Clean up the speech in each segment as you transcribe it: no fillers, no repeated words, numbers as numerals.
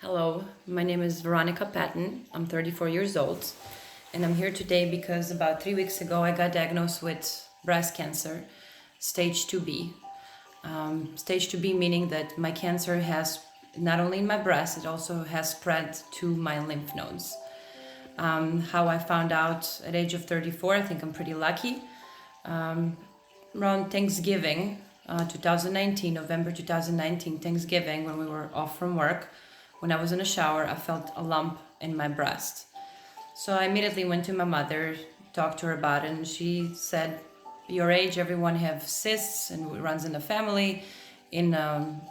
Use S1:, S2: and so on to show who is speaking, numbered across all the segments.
S1: Hello, my name is Veronica Patton. I'm 34 years old, and I'm here today because about 3 weeks ago I got diagnosed with breast cancer, stage 2B. Stage 2B meaning that my cancer has not only in my breast, it also has spread to my lymph nodes. How I found out at age of 34, I think I'm pretty lucky. Around Thanksgiving, 2019, November 2019, Thanksgiving, when we were off from work, when I was in a shower, I felt a lump in my breast. So I immediately went to my mother, talked to her about it, and she said, your age, everyone have cysts and it runs in the family in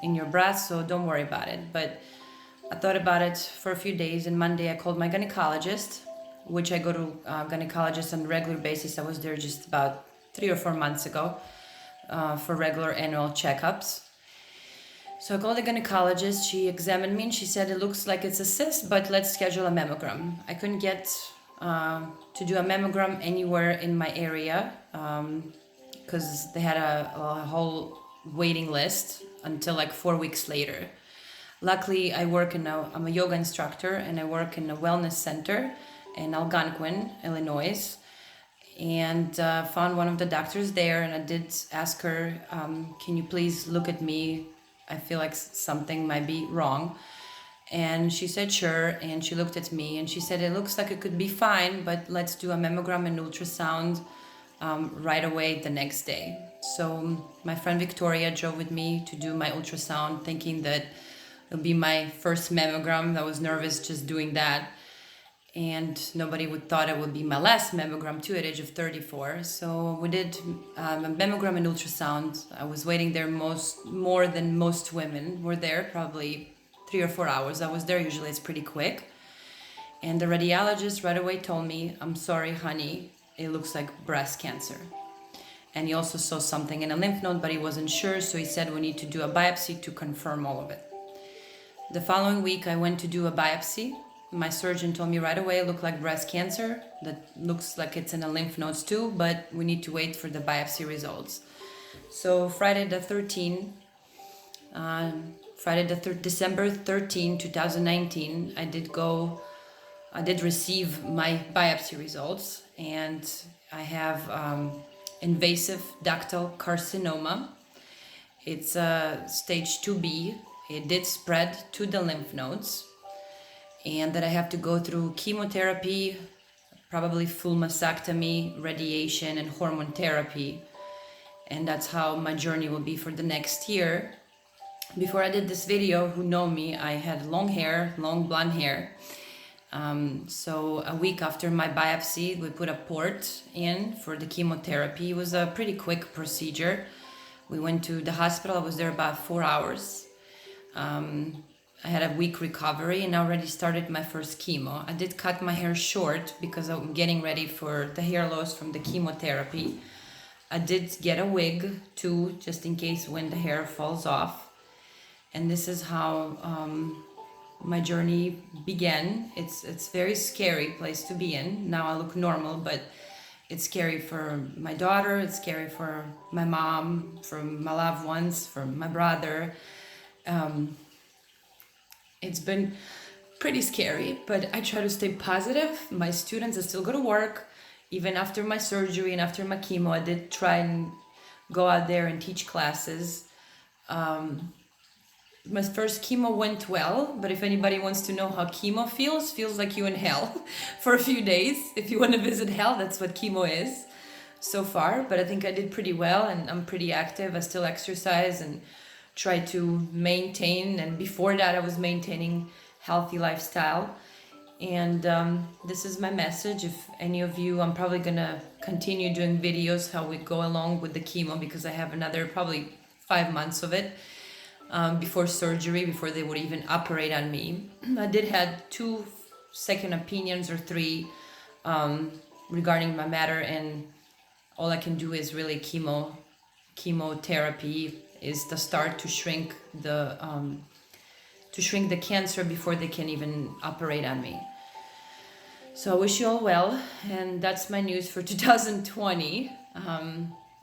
S1: your breast, so don't worry about it. But I thought about it for a few days, and Monday I called my gynecologist, which I go to gynecologist on a regular basis. I was there just about 3 or 4 months ago for regular annual checkups. So I called the gynecologist, she examined me and she said it looks like it's a cyst, but let's schedule a mammogram. I couldn't get to do a mammogram anywhere in my area because they had a whole waiting list until like 4 weeks later. Luckily, I'm a yoga instructor and I work in a wellness center in Algonquin, Illinois, and found one of the doctors there, and I did ask her, can you please look at me? I feel like something might be wrong. And she said sure, and she looked at me and she said it looks like it could be fine, but let's do a mammogram and ultrasound right away the next day. So my friend Victoria drove with me to do my ultrasound, thinking that it would be my first mammogram. I was nervous just doing that, and nobody would thought it would be my last mammogram too at age of 34. So we did a mammogram and ultrasound. I was waiting there more than most women were there, probably 3 or 4 hours. I was there, usually it's pretty quick. And the radiologist right away told me, I'm sorry, honey, it looks like breast cancer. And he also saw something in a lymph node, but he wasn't sure, so he said we need to do a biopsy to confirm all of it. The following week I went to do a biopsy. My surgeon told me right away it looked like breast cancer. That looks like it's in the lymph nodes too, but we need to wait for the biopsy results. So December 13, 2019, I did receive my biopsy results, and I have invasive ductal carcinoma. It's stage 2B. It did spread to the lymph nodes, and that I have to go through chemotherapy, probably full mastectomy, radiation, and hormone therapy. And that's how my journey will be for the next year. Before I did this video, who know me, I had long hair, long blonde hair. So a week after my biopsy, we put a port in for the chemotherapy. It was a pretty quick procedure. We went to the hospital. I was there about 4 hours. I had a week recovery and I already started my first chemo. I did cut my hair short because I'm getting ready for the hair loss from the chemotherapy. I did get a wig too, just in case when the hair falls off. And this is how my journey began. It's very scary place to be in. Now I look normal, but it's scary for my daughter, it's scary for my mom, for my loved ones, for my brother. It's been pretty scary, but I try to stay positive. My students, I still go to work. Even after my surgery and after my chemo, I did try and go out there and teach classes. My first chemo went well, but if anybody wants to know how chemo feels like you're in hell for a few days. If you want to visit hell, that's what chemo is so far. But I think I did pretty well, and I'm pretty active. I still exercise and try to maintain, and before that I was maintaining healthy lifestyle. And this is my message. If any of you, I'm probably gonna continue doing videos how we go along with the chemo, because I have another probably 5 months of it before surgery, before they would even operate on me. I did had 2 second opinions or 3 regarding my matter, and all I can do is really chemotherapy is the start to shrink the cancer before they can even operate on me. So I wish you all well, and that's my news for 2020.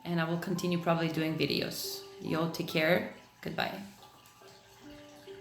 S1: And I will continue probably doing videos. You all take care. Goodbye.